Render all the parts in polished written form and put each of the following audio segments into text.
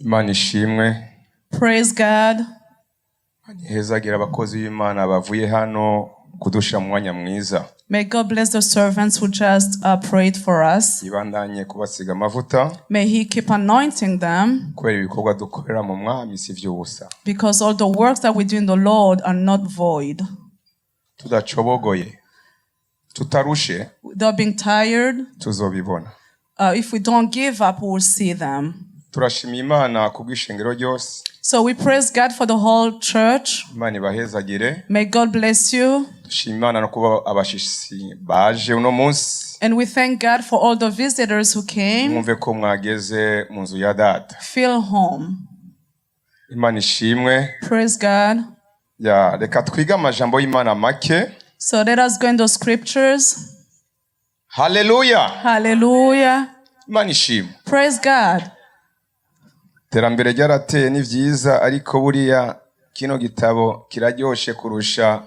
Imana ishimwe. Praise God. Hezagira abakozi b'Imana bavuye hano kudusha mu mwanya mwiza. May God bless the servants who just prayed for us. Ibandanye kubasiga amavuta. May He keep anointing them. Kubera ibikorwa dukorera mu mwami si vy'ubusa. Because all the works that we do in the Lord are not void. Tudacobogoye, tutarushe, Without being tired, tuzobibona. If we don't give up, we will see them. Turashimira Imana kubw'ishengero ryose. So we praise God for the whole church. Imana ibahezagire. May God bless you. Dushimira Imana no kuba abashitsi baje uno munsi. And we thank God for all the visitors who came. Mwumve ko mwageze mu nzu ya Data. Feel home. Imana ishimwe. Praise God. Ya, reka twiga amajambo y'Imana make. So let us go into scriptures. Hallelujah. Hallelujah. Imana ishimwe. Praise God. Terambere ryarateye ni vyiza ariko buriya kino gitabo kiraryoshe kurusha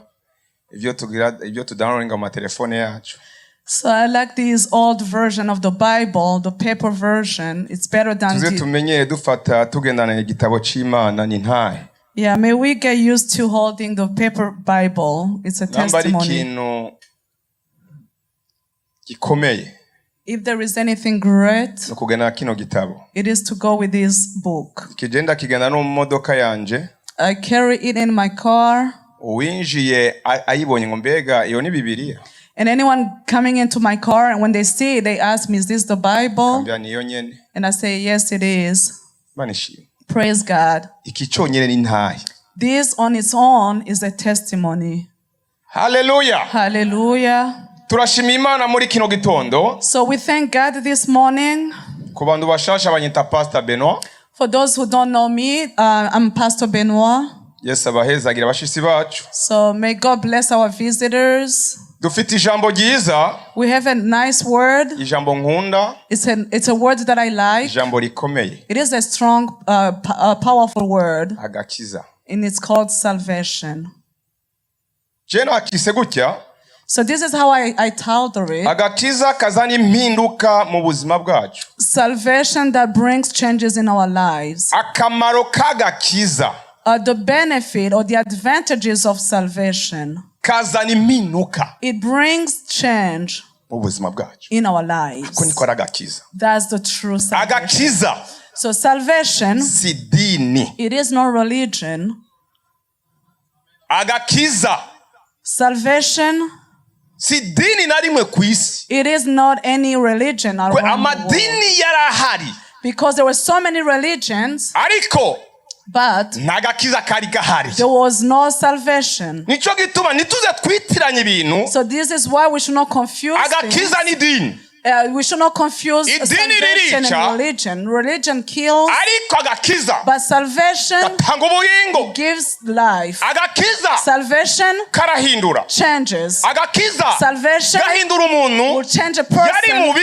ivyo tudownloadinga mu telefone yacu. So I like this old version of the Bible, the paper version. It's better than Tuze tumenyeye dufata tugendana igitabo c'Imana ni ntahe. Yeah, may we get used to holding the paper Bible. It's a testimony. Ikintu gikomeye. If there is anything great, no kugenda kino gitabo. It is to go with this book. Kigenda kigenda no mu modoka yanje. I carry it in my car. Uwinjiye ayibonye ngo mbega iyo ni Bibiliya. And anyone coming into my car, and when they see it, they ask me, is this the Bible? Kambya niyo nyene. And I say, yes, it is. Manishimwe. Praise God. Iki cyonyene ni ntahe. This on its own is a testimony. Hallelujah. Hallelujah. Turashimira Imana muri kino gitondo. So we thank God this morning. Ku bantu bashasha banyita Pastor Benoit. For those who don't know me, I'm Pastor Benoit. Yes, abahezagira abashitsi bacu. So may God bless our visitors. Dufite ijambo ryiza. We have a nice word. Ijambo nkunda. It's a word that I like. Ijambo rikomeye. It is a strong, powerful word. Agakiza. And it's called salvation. Je nakise gutya. So this is how I titled it. Agakiza kazana impinduka mu buzima bwacu. Salvation that brings changes in our lives. Akamaro k'agakiza. The benefit or the advantages of salvation. Kazana impinduka. It brings change mu buzima bwacu. in our lives. Ako niko agakiza. That's the true salvation. Agakiza. So salvation, si dini. It is not religion. Agakiza. Salvation, si dini na rimwe ku isi. It is not any religion around the world. Amadini yarahari. Because there were so many religions. Ariko but nagakiza kari gahari. There was no salvation. Nico gituma nituze twitiranye ibintu. So this is why we should not confuse Agakiza ni dini. We should not confuse salvation and religion. Religion kills, but salvation gives life. Salvation changes. Salvation will change a person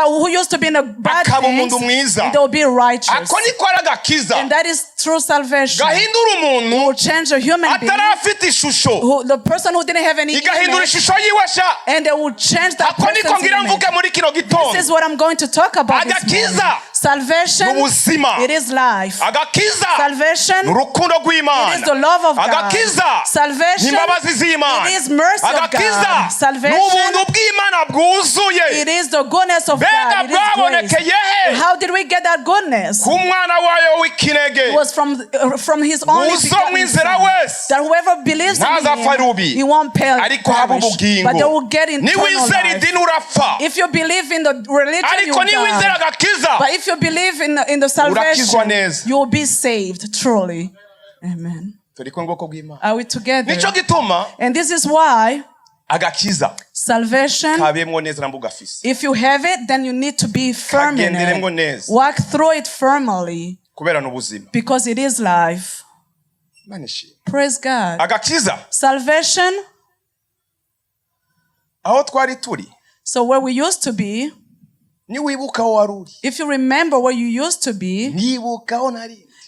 who used to be in a bad things, they will be righteous. And that is true salvation. It will change a human being, the person who didn't have any image, and they will change that person's image. This is what I'm going to talk about this morning. Salvation, it is life. Salvation, it is the love of God. Salvation, it is mercy of God. Salvation, it is the goodness of God. It is grace. How did we get that goodness? It was from His only begotten Son, that whoever believes in Him, he won't perish, but they will get eternal life. If you believe in the religion, you will die. But if you believe in the salvation, you will be saved truly. Amen. Are we together? And this is why salvation, if you have it, then you need to be firm in it. Walk through it firmly, because it is life. Praise God. Salvation, so where we used to be, if you remember where you used to be,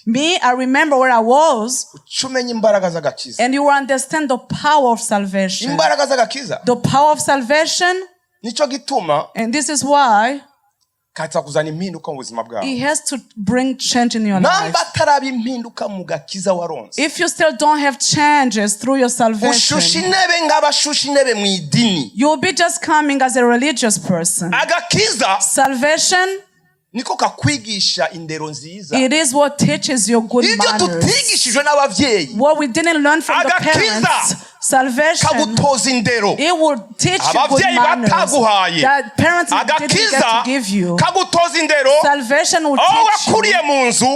me, I remember where I was, and you will understand the power of salvation. The power of salvation, and this is why kaza kuzana impinduka mu buzima bwawe. He has to bring change in your life. Namba taraba impinduka mu gakiza waronse. If you still don't have changes through your salvation, you will be just coming as a religious person. Agakiza, salvation, niko kakwigisha indero nziza. It is what teaches you good manners. Tutigishijwe n'abavyeyi. What we didn't learn from the parents. Salvation, it will teach you good manners that parents didn't get to give you. Salvation will teach you.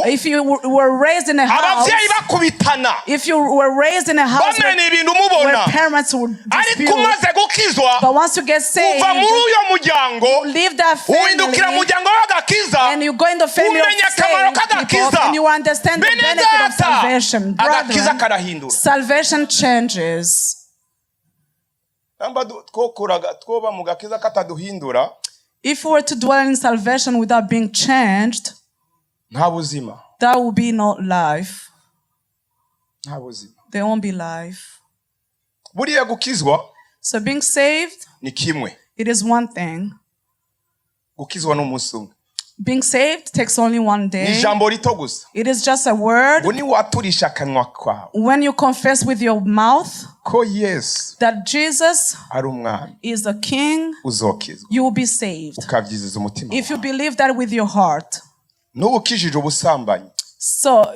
If you were raised in a house, if you were raised in a house where parents would dispute, but once you get saved, you leave that family and you go in the family of saved people and you understand the benefit of salvation. Brethren, salvation changes. If we were to dwell in salvation without being changed, there will be no life. There won't be life. So being saved, it is one thing. Being saved takes only one day. It is just a word. When you confess with your mouth that Jesus is the King, you will be saved. If you believe that with your heart. So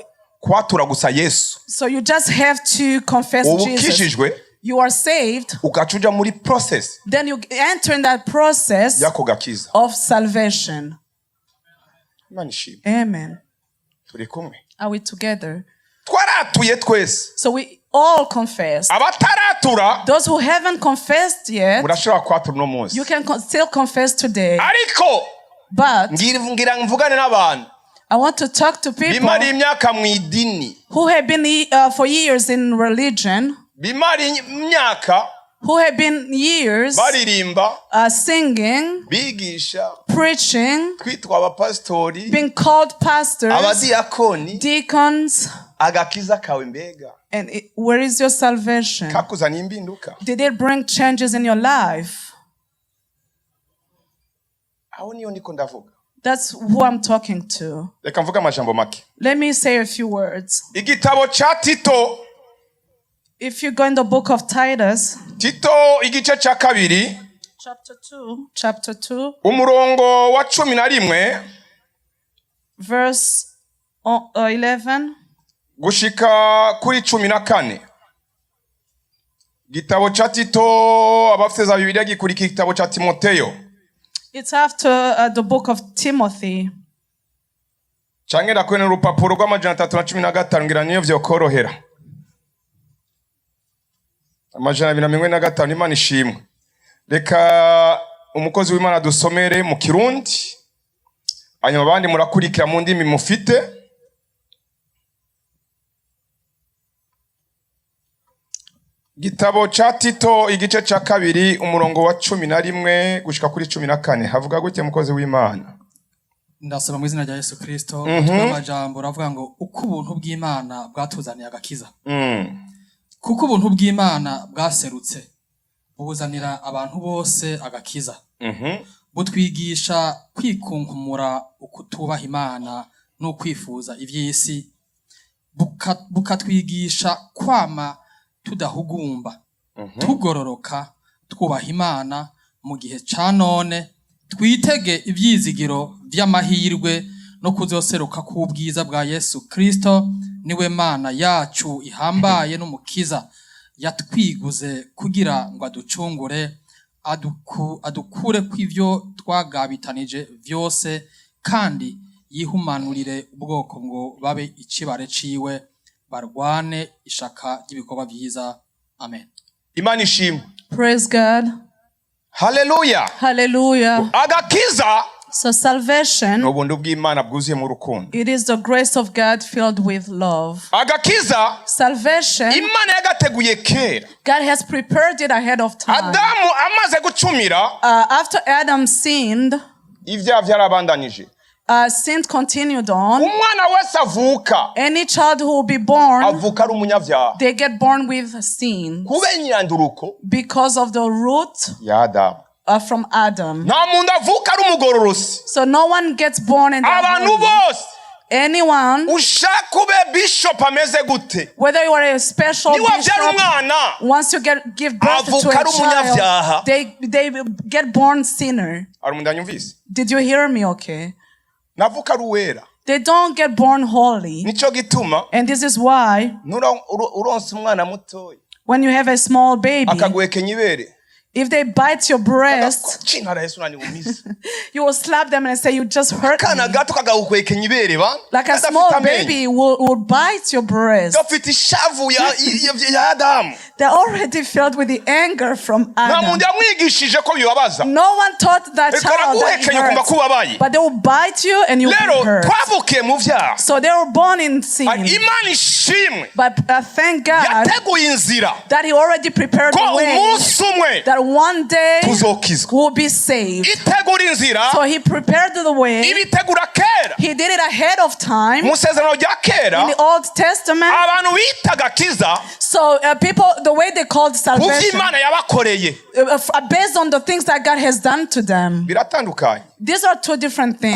you just have to confess Jesus. You are saved. Then you enter in that process of salvation. Amen. Are we together? So we all confess. Those who haven't confessed yet, you can still confess today. But I want to talk to people who have been for years in religion, who have been years singing, preaching, being called pastors, deacons. And where is your salvation? Did it bring changes in your life? That's who I'm talking to. Let me say a few words. If you go in the book of Titus, chapter 2, umurongo wa 11, verse 11, gushika kuri 14. Gitabo cha Tito, abafeza Bibiliya gikurikira igitabo cha Timoteyo. It's after the book of Timothy. Changera kwene rupapuro rw'amajana 315 ngira niyo vyokorohera. Amajana 245 Imana ishimwe. Reka umukozi w'Imana dusomere mu Kirundi. Hanyuma abandi murakurikira mu ndimi mufite. Gitabo cha Tito igice cha 2 umurongo wa 11 gushika kuri 14 havuga gute mukozi w'Imana? Ndasaba mu izina rya Yesu Kristo amajambo ravuga ngo uko ubuntu bw'Imana bwatuzaniye agakiza. Kuko ubuntu bw'Imana bwaserutse buzanira abantu bose agakiza. Butwigisha kwikunkumura ukutubaha Imana no kwifuza ivy'isi, bukatwigisha kwama tudahugumba, tugororoka, twubaha Imana mu gihe ca none, twitege ivyizigiro vy'amahirwe no kuzoseruka k'ubwiza bwa Yesu Kristo. Niwe Mana yacu ihambaye n'umukiza yatwiguze kugira ngo aducungure, adukure kw'ivyo twagabitanije vyose, kandi yihumanurire ubwoko ngo babe icibare ciwe, barwane ishaka ry'ibikorwa vyiza. Amen. Imana ishimwe. Praise God. Hallelujah. Hallelujah. Agakiza. So salvation, it is the grace of God filled with love. Agakiza, salvation, God has prepared it ahead of time. After Adam sinned, sin continued on. Any child who will be born, they get born with sin because of the root from Adam. nta muntu avuka ari umugororosi. So no one gets born in that abantu bose anyone, ushaka ube bishop ameze gute, whether you are a special niwabyara bishop, umwana once you give birth to avuka ari a umunyabyaha. child, they get born sinner. ari umuntu anyumvise? Did you hear me okay? navuka ari uwera. They don't get born holy. Nico gituma And this is why uronse umwana mutoya when you have a small baby, akaguhekenya ibere, if they bite your breast, you will slap them and say, you just hurt me. Like a small baby will bite your breast. They're already filled with the anger from Adam. No one taught that child that it hurts, but they will bite you and you will hurt. So they were born in sin. But thank God that He already prepared the way that one day we'll be saved. So He prepared the way. He did it ahead of time. In the Old Testament, so people, the way they called salvation, based on the things that God has done to them. These are two different things.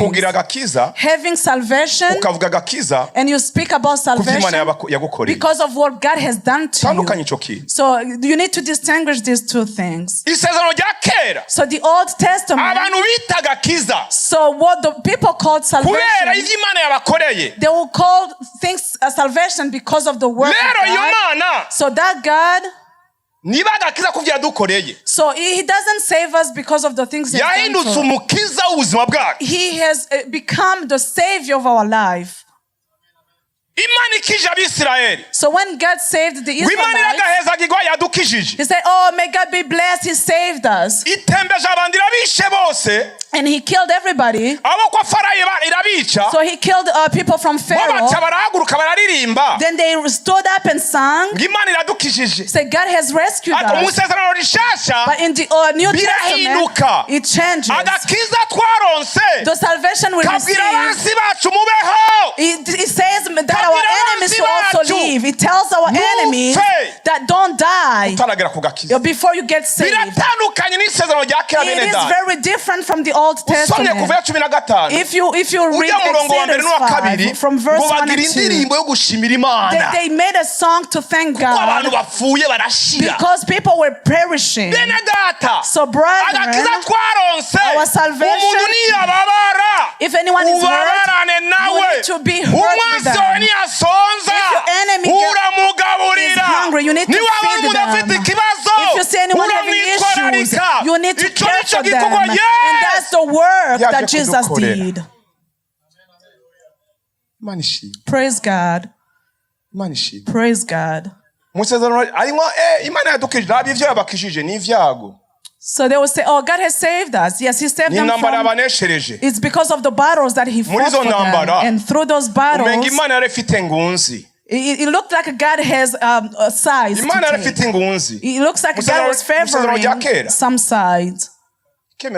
Having salvation, and you speak about salvation because of what God has done to you. So you need to distinguish these two things. So the Old Testament, so what the people called salvation, they will call things salvation because of the work of God. So that God, so He doesn't save us because of the things He has done to us. He has become the Savior of our life. So when God saved the Israelites, He said, oh, may God be blessed, He saved us. And He killed everybody. So He killed people from Pharaoh. Then they stood up and sang. Said, God has rescued us. But in the New Testament, it changes. The salvation we receive, it says that our enemies should also live. It tells our enemies that don't die before you get saved. It is very different from the Old Testament. If you read Exodus 5 from verse 1 and 2, they made a song to thank God because people were perishing. So brethren, our salvation, if anyone is hurt, you need to be hurt with them. If your enemy is hungry, you need to feed them. If you see anyone having issues, you need to care for them. And that's the work that Jesus did. Praise God. Praise God. So they will say, oh, God has saved us. Yes, He saved them from... It's because of the battles that He fought for them. And through those battles, it looked like God has a size to take. It looks like God was favoring some sides. So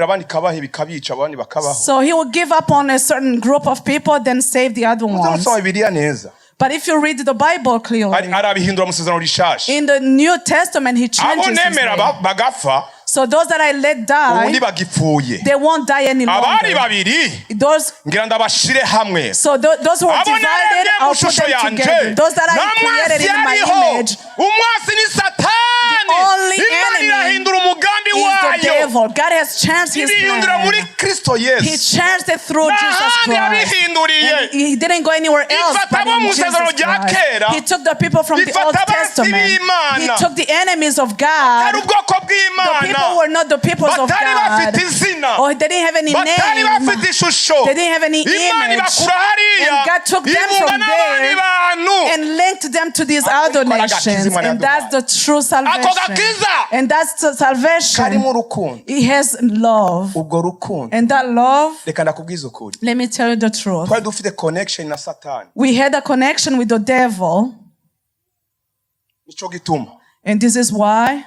He will give up on a certain group of people, then save the other ones. But if you read the Bible clearly, in the New Testament, He changes His name. So those that I let die, they won't die any longer. Those who are divided, I'll put them together. Those that I created in my image, the only enemy is the devil. God has changed His plan. He changed it through Jesus Christ. And He didn't go anywhere else but in Jesus Christ. He took the people from the Old Testament. He took the enemies of God. The people were not the people of God. Or they didn't have any name. They didn't have any image. And God took them from there and linked them to these other nations. And that's the true salvation. And that's the salvation. It has love. And that love, let me tell you the truth. We had a connection with the devil. And this is why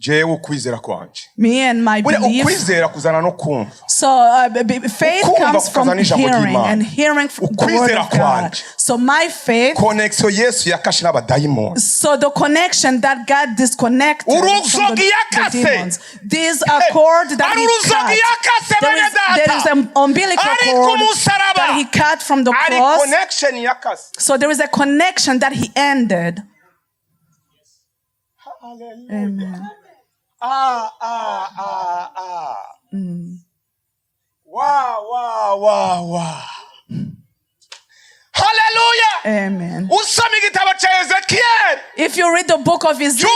jewe ukwizera kwanje. Me and my belief. Ukwizera kuzana no kumva. So faith comes from hearing, and hearing from the word of God. So my faith. Connection Yesu yakashe n'abadayimoni. So the connection that God disconnected from the demons. These are cord that He cut. There is an umbilical cord that He cut from the cross. So there is a connection that He ended. Hallelujah. Amen. Wow. Hallelujah. Amen. Usome igitabo cha Ezekiel. If you read the book of Ezekiel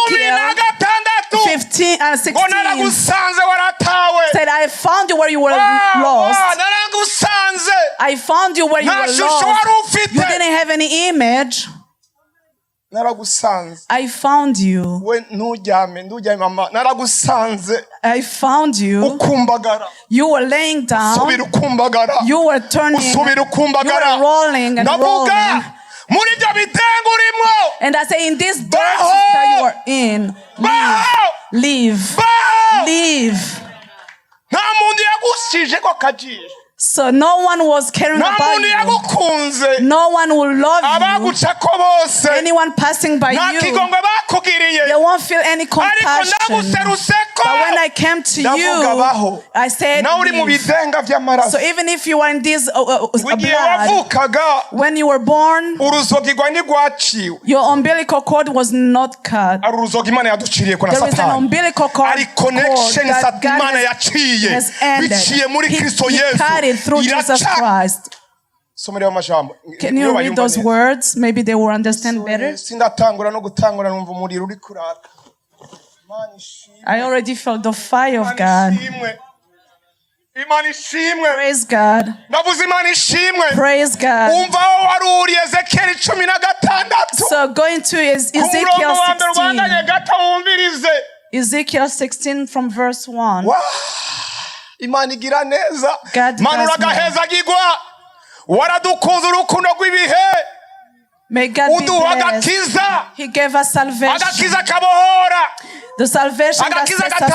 15 and 16, said, I found you where you were lost. I found you where you were lost. You didn't have any image. I found you. I found you. You were laying down. You were turning. You were rolling and rolling. And I say, in this dirt that you are in, leave. So no one was caring about you. No one will love you. Anyone passing by you, they won't feel any compassion. But when I came to you, I said, leave. So even if you are in this blood, when you were born, your umbilical cord was not cut. There is an umbilical cord that God has ended. He cut it through Jesus Christ. Can you read those words? Maybe they will understand better. I already felt the fire of God. Praise God. Praise God. So going to Ezekiel 16. Ezekiel 16 from verse 1. God does May God be blessed. He gave us salvation. The salvation that sets us free.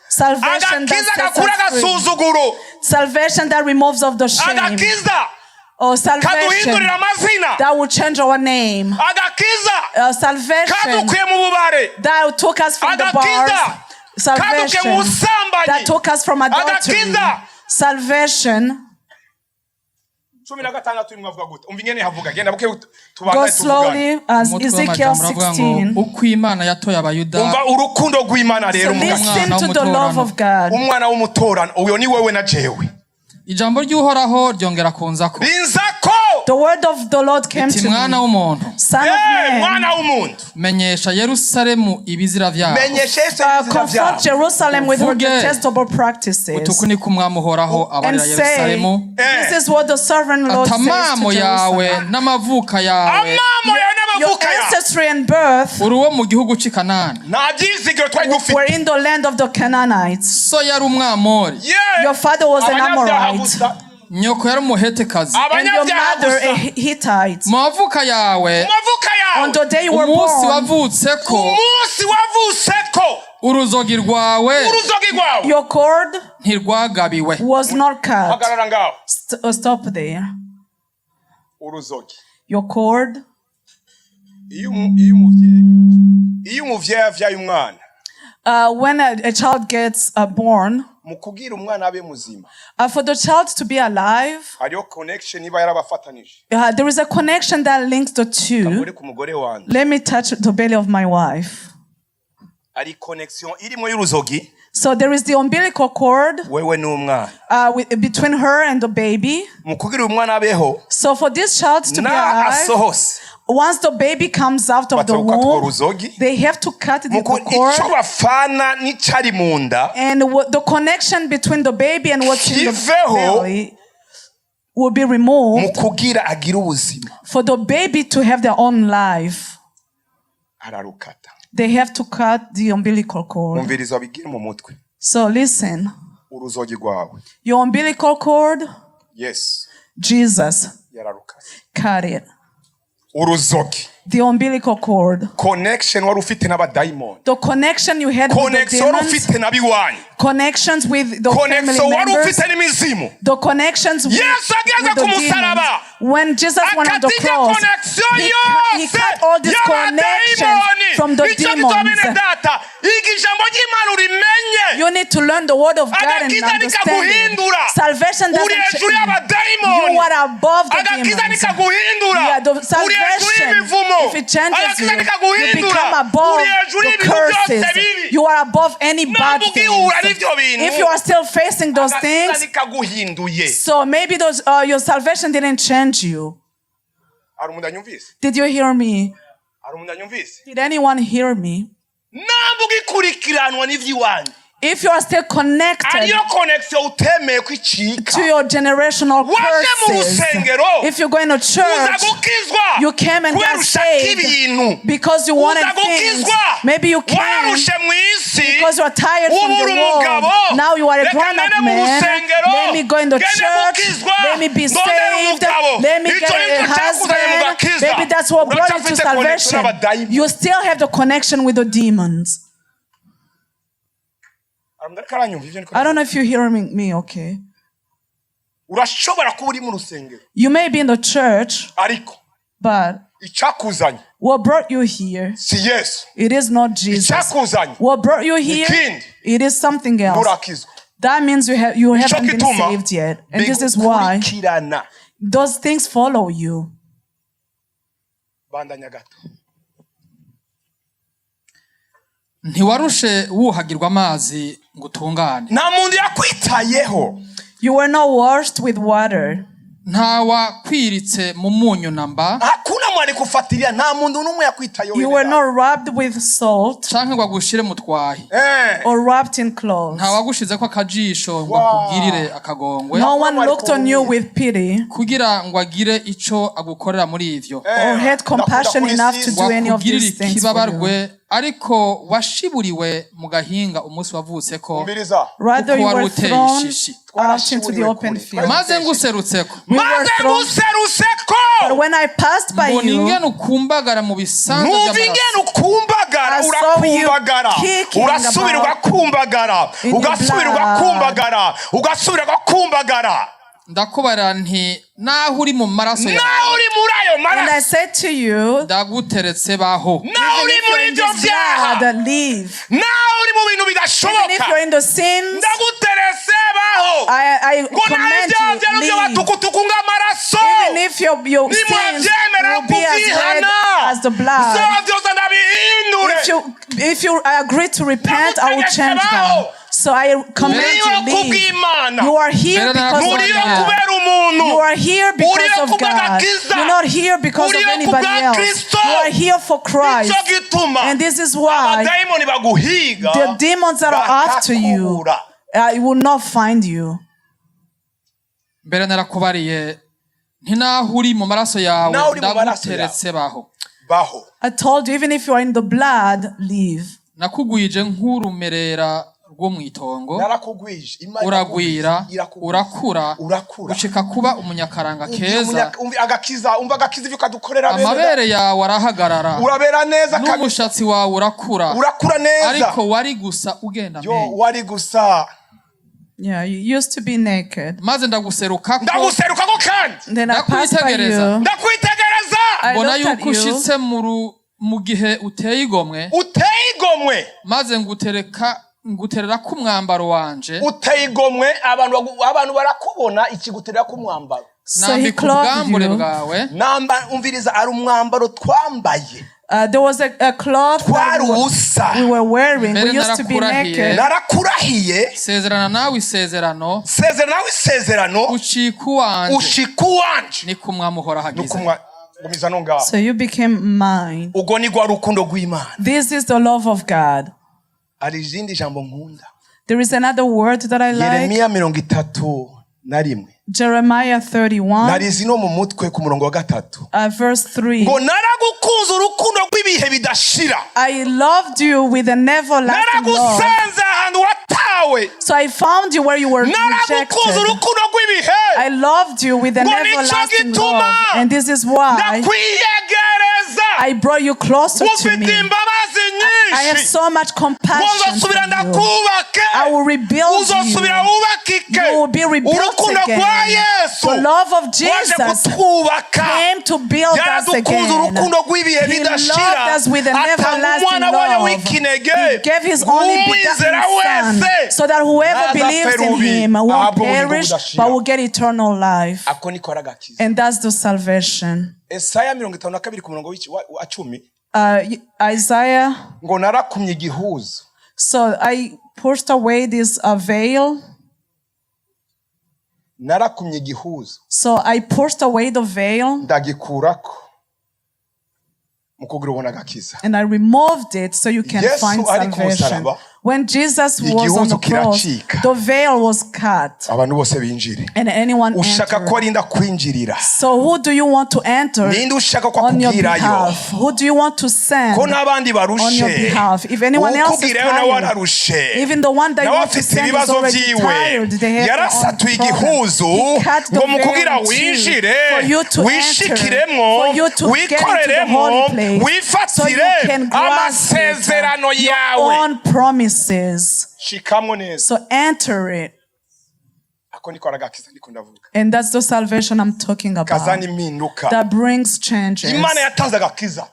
Salvation that sets us free. Salvation that removes of the shame. Oh, salvation that will change our name. Salvation that took us from the bars. Salvation that took us from adultery. Salvation. Go slowly as Ezekiel 16. So listen to the love of God. Ijambo ry'Uhoraho ryongera kunzako. The word of the Lord came to me. Son of man, menyesha Yerusalemu ibizira vyabo. Confront Jerusalem with her detestable practices. Utukuni kumwami Uhoraho abarira Yerusalemu. This is what the sovereign Lord says to Jerusalem. N'amavuka yawe. Your ancestry and birth uruwo mu gihugu c'i Kanani. Were in the land of the Canaanites. So yari umwamori. Your father was an Amorite. Nyoko yari umuhetekazi. And your mother a Hittite. Mavuka yawe. On the day you were born. Umunsi wavutseko. Uruzogi rwawe. Your cord ntirwagabiwe. was not cut. Stop there. Your cord. When a child gets born, for the child to be alive, there is a connection that links the two. Let me touch the belly of my wife. So there is the umbilical cord between her and the baby. So for this child to be alive, once the baby comes out of the womb, they have to cut the cord. And the connection between the baby and what's in the belly will be removed for the baby to have their own life. They have to cut the umbilical cord. So listen. Your umbilical cord, yes, Jesus cut it. The umbilical cord. connection wari ufite n'abadayimoni, The connection you had with the connection wari demons. ufite n'abiwanyu, Connections with the family connection wari members. ufite n'imizimu. The connections with Yesu ageze the ku demons. musaraba, When Jesus went on the akatija cross, connection he yose cut all these connections y'abadayimoni. from the Icyo gituma demons. bene data, iga ijambo ry'Imana urimenye. You need to learn the word of God and Agakiza understand it. nikaguhindura. Salvation Uri doesn't hejuru change. y'abadayimoni. You are above the Agakiza demons. nikaguhindura. Yeah, the Uri hejuru salvation, y'imivumo. if it changes Agakiza you, you nikaguhindura. become above Uri hejuru the y'ibintu byose curses. bibi. You are above any bad Ntabwo things. ugihura n'ibyo bintu. If you are still facing those Agakiza things, nikaguhinduye. so maybe those your salvation didn't change you. Hari umuntu anyumvise? Did you hear me? Hari umuntu anyumvise? Did anyone hear me? Ntabwo ugikurikiranwa n'ivy'iwanyu. If you are still connected Ariyo connection utemeye kwicika. to your generational Waje mu curses, rusengero. if you're going to Uza church, gukizwa. you came and Kubera got ushaka saved ibintu. because you wanted Uza things. gukizwa. Maybe you came Wararushe mu isi. because you are tired from Ubu uri the world. umugabo. Now you are a Reka grown-up ngende mu man. rusengero. Let me go in the Ngende church. gukizwa. Let me be Ndondera saved. umugabo. Let me Icyo get nicyo a cyakuzanye mu husband. gakiza. Maybe that's what brought you to Uracyafite connection salvation. n'abadayimoni. You still have the connection with the demons. I don't know if you're hearing me okay. Urashobora kuba uri mu rusengero. You may be in the church, Ariko but icyakuzanye what brought you here, si Yesu. it is not Jesus. Icyakuzanye What brought you here, ikindi it is something else. nturakizwa. That means you haven't been gituma saved yet. And this is why bigukurikirana. those things follow you. Bandanya gato. ntiwarushe wuhagirwa amazi ngo utungane, Nta muntu yakwitayeho. You were not washed with water. nta wakwiritse mu munyu namba, Hakuna mwari kufuatilia, nta muntu n'umwe yakwitayeho. You were not rubbed with salt canke ngo agushire mu twahi, or wrapped in clothes. nta wagushizeko akajisho ngo akugirire akagongwe, No one looked on you with pity kugira ngo agire ico agukorera muri ivyo, or had compassion enough to do any of wakugirira these things for you. ikibabarwe, ariko washiburiwe mu gahinga umunsi wavutseko, Umviriza. Rather, kuko you wari were uteye thrown ishishi. out into the open field. maze nguserutseko, We were Maze thrown, guseruseko. but when I passed by mbona you, ingene ukumbagara mu bisanza Numva vy'amaraso, ingene ukumbagara, I saw you urakumbagara, kicking urasubira about ugakumbagara, in your ugasubira blood. ugakumbagara, ugasubira ugakumbagara. ndakubara nti naho uri mu maraso Nawe yawe uri muri ayo and I maraso, said to you, ndaguteretse baho, nawe uri if you're muri in ibyo this byaha, blood, leave. nawe uri mu bintu Even if bidashoboka, you're in the sins, ndaguterese baho. I Ngo nawe command ibyaha you, byawe leave. by'abatukutuku ng'amaraso. Even if your sins Nimwabyemera will be as red kubyihana, as the blood. ibyaha byose ndabihindure. If you agree to repent, I will change them. So I command Uriyo you, leave. kubw'Imana. You are here because of Uriyo God. kubera umuntu. You are here because Uriyo of kubwa God. Agakiza. You're not here because of Uriyo anybody kubwa else. Kristo. You are here for Christ. Nicyo gituma And this is why abadayimoni baguhiga, the demons that are after you, bakakubura. will not find you. mbere narakubariye nti naho uri mu maraso yawe Naho uri mu maraso ndaguteretse baho, Baho. I told you, even if you are in the blood, leave. nakugwije nk'urumerera rwo mw'itongo, Narakugwije. Imana uragwira irakugwiza. urakura Urakura. ushika kuba umunyakaranga keza, Agakiza, umva Agakiza ivyo kadukorera bene. amabere yawe arahagarara, Urabera neza kabisa. n'umushatsi wawe urakura, Urakura neza. ariko wari gusa ugenda Yo amenyo, wari gusa. Yeah, you used to be naked. maze ndaguserukako, Ndaguserukako kandi. Then I passed by you. Ndakwitegereza. I mbona looked at yuko you. ushitse mu gihe uteye igomwe, Uteye igomwe. maze nguterera ku mwambaro wanje, Uteye igomwe, abantu barakubona ikiguterera ku mwambaro. So he nambika clothed ubwambure you. bwawe, Umviriza, ari umwambaro twambaye. There was a cloth that Twari ubusa. we were wearing. Mbere We used to be narakurahiye. naked. Narakurahiye. sezerana nawe isezerano, Nawe isezerano. ucika uwanje, Ushika uwanje. ni kumwami uhoraho agize. Nukumwa gumiza no ngaho. So you became mine. Ubwo ni gwa rukundo rw'Imana. This is the love of God. Ari izindi jambo nkunda. There is another word that I like. Yeremiya 31. Jeremiah 31, Narizi no mu mutwe ku murongo wa 3. verse 3. Ngo naragukunze urukundo rw'ibihe bidashira. I loved you with an everlasting love. Naragusanze ahantu watawe. So I found you where you were Naragukunze rejected. urukundo rw'ibihe. I loved you with an Ngo nicyo everlasting gituma love. And this is why ndakwiyegereza. I brought you closer to me. I have so much compassion for you. I will rebuild you. You will be rebuilt again. The love of Jesus came to build us again. He loved us with an everlasting love. He gave his only begotten Son so that whoever believes in him won't perish but will get eternal life. And that's the salvation. Isaiah. So I pushed away this veil. So I pushed away the veil. And I removed it so you can find salvation. When Jesus was on the cross, the veil was cut. And anyone entered. So who do you want to enter on your behalf? Who do you want to send on your behalf? If anyone else is tired, even the one that you want to send is already tired, they have their own problem. He cut the veil for you to enter, for you to get into the holy place, so you can grasp your own promises. So enter it. And that's the salvation I'm talking about. That brings changes.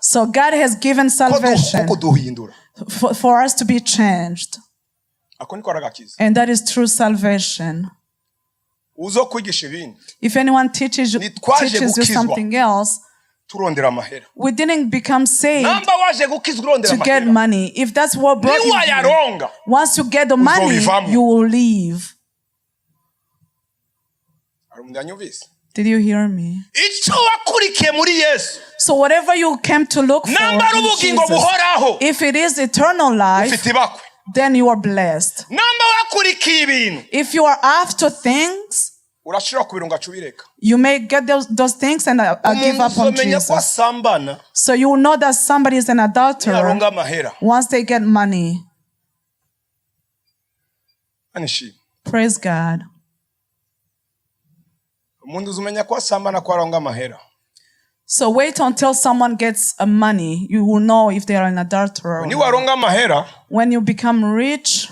So God has given salvation for us to be changed. And that is true salvation. If anyone teaches you something else, we didn't become saved to get money. If that's what brought you here, once you get the money, you will leave. Did you hear me? So whatever you came to look for in Jesus, if it is eternal life, then you are blessed. If you are after things, you may get those things and give up on Jesus. So you will know that somebody is an adulterer once they get money. Praise God. So wait until someone gets money. You will know if they are an adulterer. When you become rich,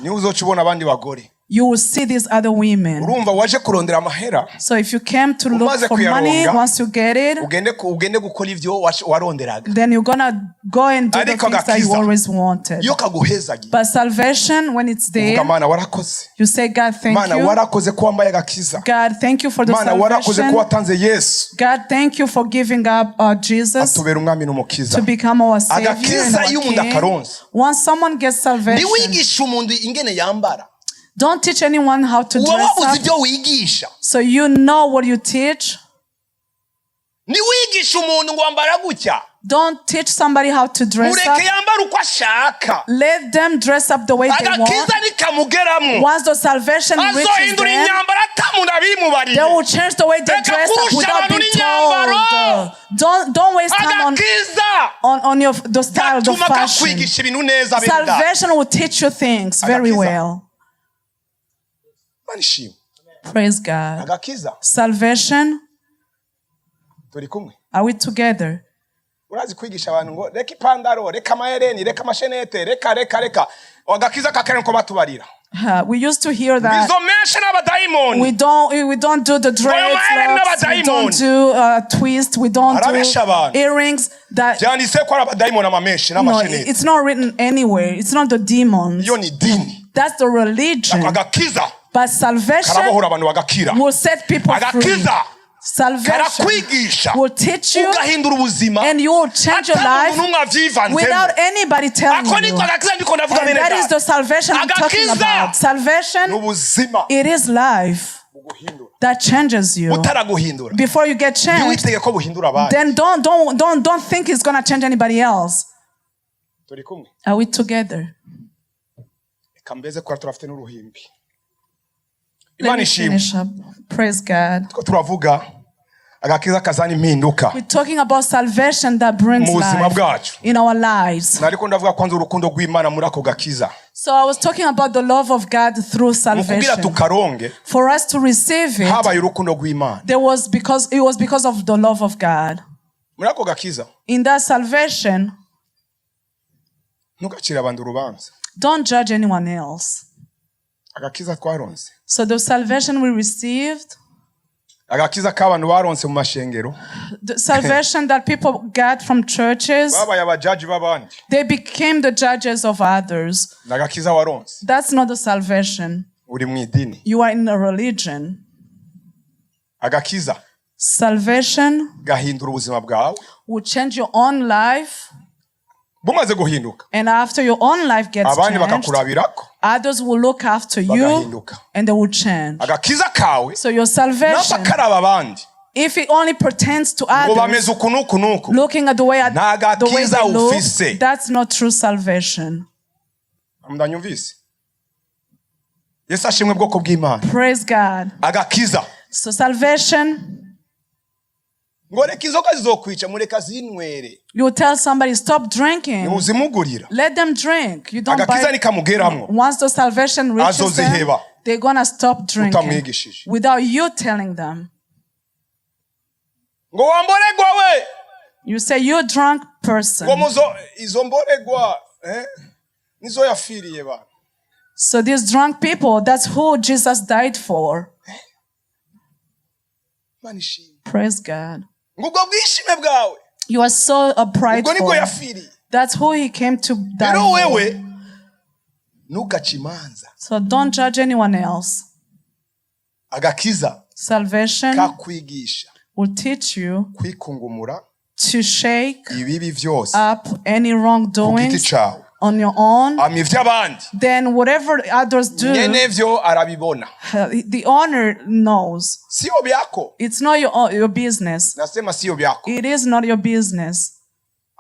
you will see these other women. So if you came to look for money, once you get it, then you're gonna go and do the things that you always wanted. But salvation, when it's there, you say, God, thank you. God, thank you for the salvation. God, thank you for giving up Jesus to become our Savior and our King. Once someone gets salvation, don't teach anyone how to dress up. So you know what you teach. Don't teach somebody how to dress up. Let them dress up the way they want. Once the salvation reaches them, they will change the way they dress up without being told. Don't waste time on the style, the fashion. Salvation will teach you things very well. Praise God. Salvation. Are we together? We used to hear that we don't do the dreadlocks, we don't do twist, we don't do earrings. That no, it's not written anywhere. It's not the demons. That's the religion. But salvation will set people free. Salvation will teach you and you will change your life without anybody telling you. And that is the salvation I'm talking about. Salvation, it is life that changes you. Before you get changed, then don't think it's going to change anybody else. Are we together? Let me finish up. Praise God. We're talking about salvation that brings life in our lives. So I was talking about the love of God through salvation. For us to receive it, it was because of the love of God. muri ako gakiza In that salvation, ntugacire abantu urubanza. don't judge anyone else. Agakiza twaronse, So the salvation we received, agakiza k'abantu baronse mu mashengero, the salvation that people got from churches, babaye abajaji b'abandi, they became the judges of others. n'agakiza waronse. That's not the salvation. Uri mu idini. You are in a religion. Agakiza Salvation gahindura ubuzima bwawe, will change your own life, bumaze guhinduka and after your own life gets abandi changed, bakakurabirako others will look after you bagahinduka. and they will change. Agakiza kawe So your salvation, n'abakaraba abandi if it only pertains to ngo others, bameze uku n'uku n'uku, looking at the way Agakiza they look, ufise. that's not true salvation. ndanyumvise. Yesu ashimwe bwoko bw'Imana. Praise God. Agakiza So salvation, ngo reka inzoga zizokwica mureka zinywere, you tell somebody stop drinking, ntuzimugurira. let them drink. You don't Agakiza buy. nikamugeramo Once the salvation reaches them, azoziheba they're gonna stop drinking utamwigishije. without you telling them. Ngo wamboregwa we, You say you drunk person. ngo muzo izo mboregwa nizo yafiriye ba. So these drunk people, that's who Jesus died for. Manishimwe. Praise God. Ngo ubwo bwishime bwawe You are so ubwo niko prideful. yafiriye. That's who he came to die Rero for. wewe ntugace imanza. So don't judge anyone else. Agakiza Salvation kakwigisha will teach you kwikungumura to shake ibibi byose up any ku giti wrongdoings cawe, on your own. ivy'abandi Then whatever others do, nyene vyo arabibona, the owner knows. sio byako. It's not your business. Nasema sio byako. It is not your business.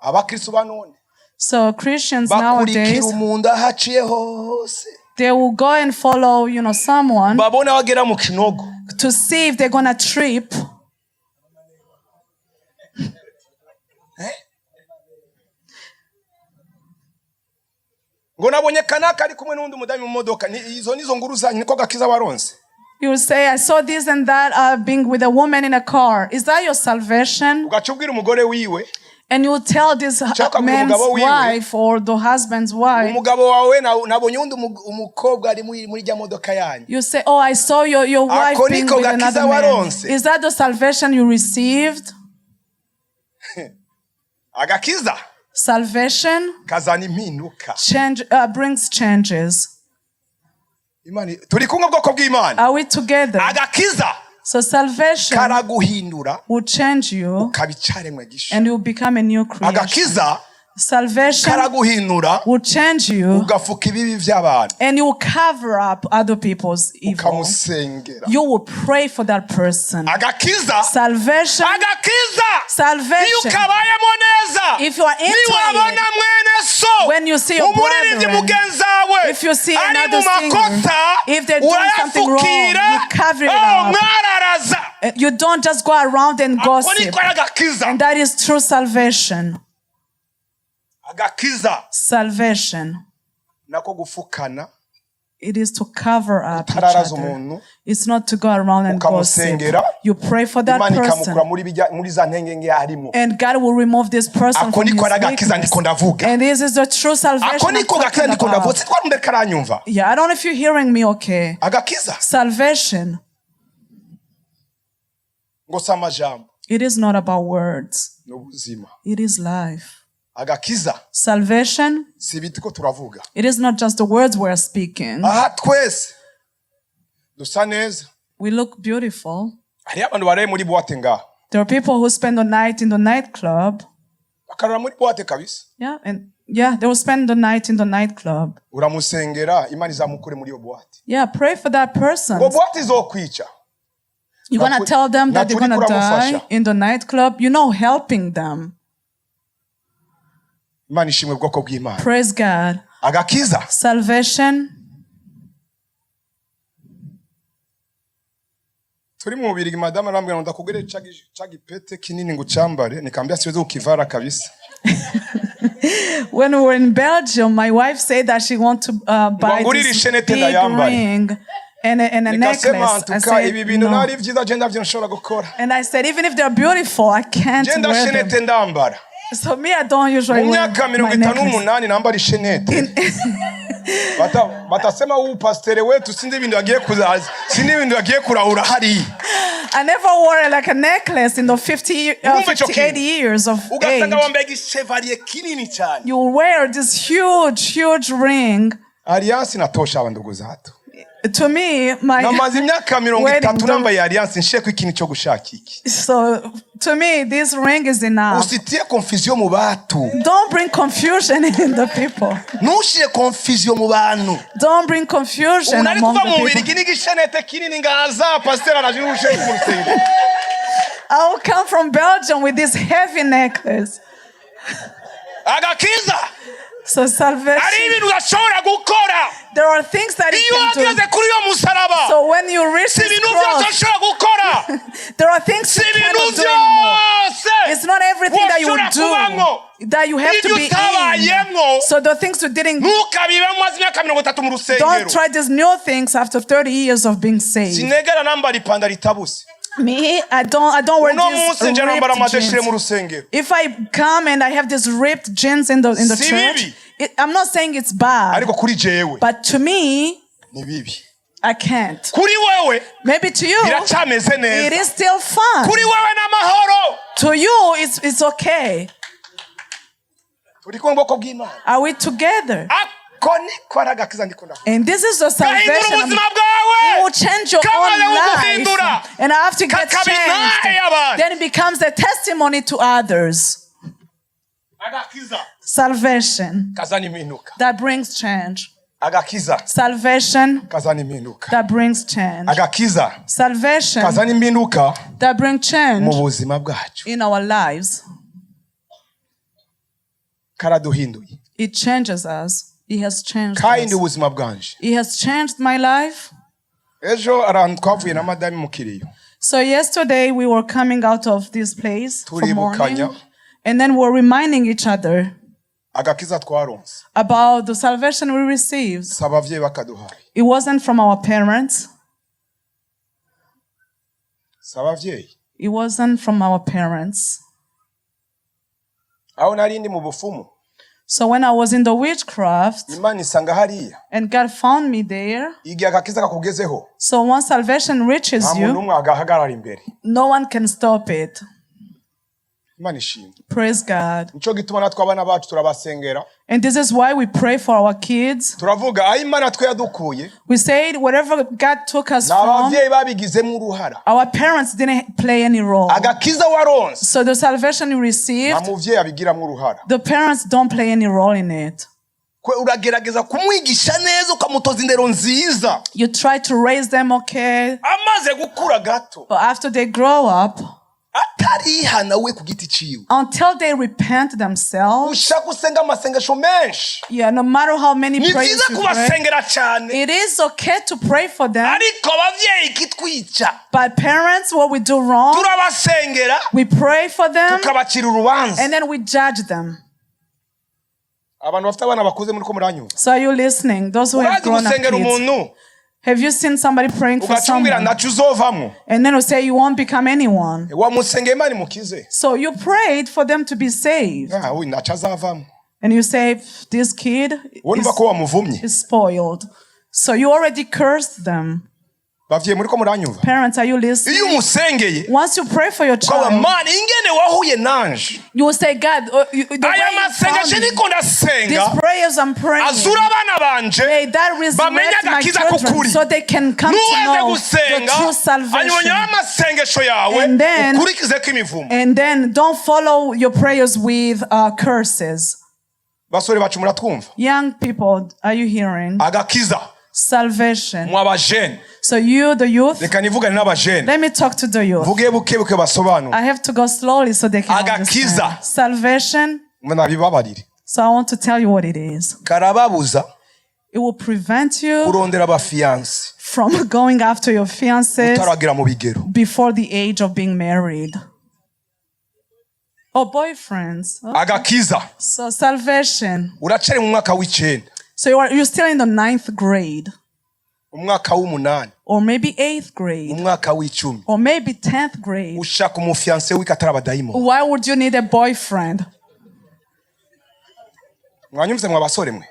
Abakristo banone So Christians bakurikira nowadays, umuntu ahaciye hose, they will go and follow, someone babona bagera mu kinogo, to see if they're gonna trip. ngo nabonye kanaka ari kumwe n'undi mudamu mu modoka. Izo nizo nguru zanyu, niko gakiza waronse. You will say, I saw this and that being with a woman in a car. Is that your salvation? Ugacubwira umugore wiwe, And you will tell this man's wife or the husband's wife. umugabo wawe nabonye undi umukobwa ari muri rya modoka yanyu. You say, oh, I saw your wife Ako being niko with gakiza another man. waronse. Is that the salvation you received? Agakiza Salvation kazana impinduka. brings changes. Imana turi kumwe bwoko bw'Imana. Are we together? Agakiza So salvation karaguhindura will change you ukabicaremwe gisha. and you become a new creation. Agakiza Salvation karaguhindura will change you ugafuka ibibi by'abantu, and you will cover up other people's evil. ukamusengera. You will pray for that person. Agakiza Salvation. agakiza iyo Salvation. ukabayemo neza, If you are into niwabona it, mwene so when you see your umuririmbyi brethren, mugenzawe if you see ari another mu singer, makosa if they're doing something wrong, urayafukira, you cover it up. mwararaza. You don't just go around and Ako gossip. niko agakiza. And that is true salvation. Agakiza Salvation. nako gufukana, It is to cover up each utararaza other. umuntu, It's not to go around and gossip. ukamusengera, You pray for that Imana person. ikamukura muri za ntengenge harimo. And God will remove this person Ako from his niko agakiza weakness. ndiko ndavuga. And this is the true salvation Ako I'm niko agakiza talking ndiko ndavuga. about. Sitwa rumbe karanyumva. Yeah, I don't know if you're hearing me okay. Agakiza Salvation, ngo samajambo it is not about words. no buzima. It is life. Agakiza Salvation, si bitiko turavuga. it is not just the words we're speaking. Aha twese dusa neza. We look beautiful. Hari abantu baraye muri boîte ngaho. There are people who spend the night in the nightclub. Bakarara muri boîte kabisa. Yeah, they will spend the night in the nightclub. Uramusengera, Imana izamukure muri iyo boîte. Yeah, pray for that person. Ngo boîte izokwica. You're going to tell them that they're going to Naturi die in the nightclub. Helping them. Imana ishimwe bwoko bw'Imana. Praise God. Agakiza Salvation. turi mu Bubirigi, madame arambwira ngo ndakugere cagipete kinini ngo cambare, nikambia siweze ukivara kabisa. When we were in Belgium, my wife said that she wants to buy this big ring. and a necklace. I said, no. And I said, even if they're beautiful, I can't wear them. So me, I don't usually wear my necklace. I never wore like a necklace in the 58 years of age. You wear this huge ring. To me, my so to me, this ring is enough. Don't bring confusion in the people. Don't bring confusion among the people. I will come from Belgium with this heavy necklace. Agakiza. So salvation. There are things that you can do. So when you reach this cross, there are things you cannot do anymore. It's not everything that you do that you have to be in. So the things you didn't, don't try these new things after 30 years of being saved. Me, I don't wear these ripped jeans. If I come and I have these ripped jeans in the church, I'm not saying it's bad, but to me, I can't. Maybe to you, it is still fun. To you, it's okay. Are we together? And this is the salvation. It will change your own life. And after it gets changed, then it becomes a testimony to others. Salvation that brings change. Salvation that brings change. Salvation that brings change in our lives. It changes us. He has changed us. He has changed my life. So yesterday we were coming out of this place for morning, and then we're reminding each other about the salvation we received. It wasn't from our parents. It wasn't from our parents. So when I was in the witchcraft, and God found me there, so once salvation reaches you, no one can stop it. Praise God. And this is why we pray for our kids. We say whatever God took us from, our parents didn't play any role. So the salvation you received, the parents don't play any role in it. You try to raise them okay, but after they grow up, until they repent themselves, no matter how many prayers you pray, it is okay to pray for them. But parents, what we do wrong, we pray for them and then we judge them. So are you listening? Those who have grown up kids. Have you seen somebody praying for someone? And then you say you won't become anyone. So you prayed for them to be saved. And you say, this kid is spoiled. So you already cursed them. Parents, are you listening? Once you pray for your child, you will say, God, the way you found me, these prayers I'm praying, may that resurrect my children so they can come to know the true salvation. And then don't follow your prayers with curses. Young people, are you hearing? Salvation. So you, the youth, let me talk to the youth. I have to go slowly so they can understand. Salvation. So I want to tell you what it is. It will prevent you from going after your fiancés before the age of being married. Or boyfriends. Okay. So salvation. So you're still in the 9th grade. umwaka w'umunani, or maybe 8th grade, umwaka w'icumi, or maybe 10th grade. ushaka umufiance w'ikatari abadayimoni. Why would you need a boyfriend? Mwanyumvise mwabasore mwe?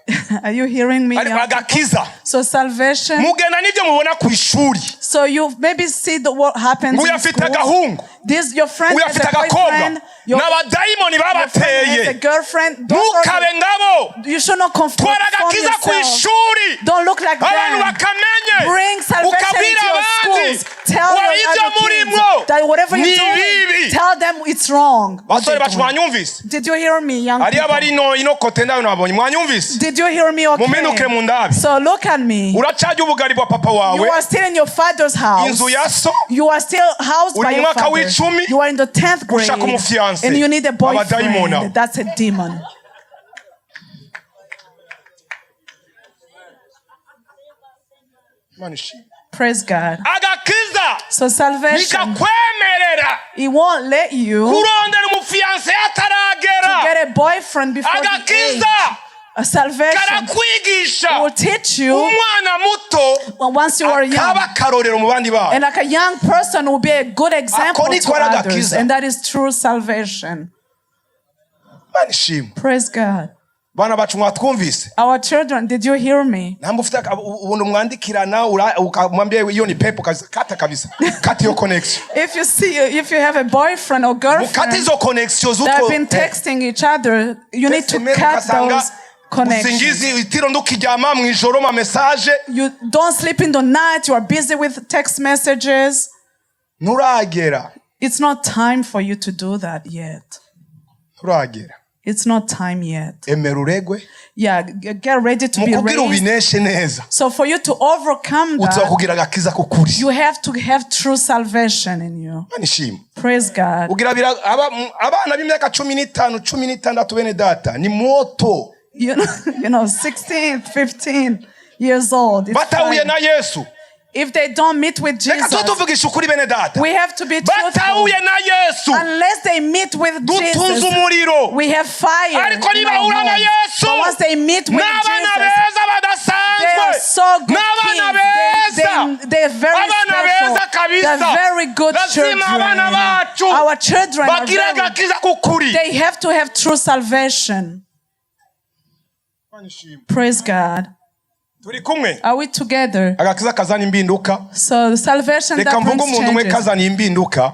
Are you hearing me? Agakiza. So salvation. Mugenda nivyo mubona ku ishuri. So you maybe see what happens in school. This your friend has a boyfriend. Your friend has a girlfriend. You should not conform yourself. Don't look like them. Bring salvation into your schools. Tell your other kids that whatever you're doing, tell them it's wrong. Did you hear me, young people? Did you hear me okay? So look at me. You are still in your father's house. You are still housed by your father. You are in the 10th grade and you need a boyfriend. That's a demon. Praise God. So salvation, He won't let you to get a boyfriend before the age. A salvation will teach you once you are young. And like a young person will be a good example to others. And that is true salvation. Praise God. Our children, did you hear me? If you have a boyfriend or girlfriend that have been texting each other, you need to cut those connections. You don't sleep in the night, you are busy with text messages. It's not time for you to do that yet. It's not time yet. Yeah, get ready to be raised. So for you to overcome that, you have to have true salvation in you. Praise God. You know, 16, 15 years old. If they don't meet with Jesus, we have to be truthful. Unless they meet with Jesus, we have fire. So once they meet with Jesus, they are so good kids. They are very special. They are very good children. Our children are very, they have to have true salvation. Praise God. Are we together? So the salvation that brings changes.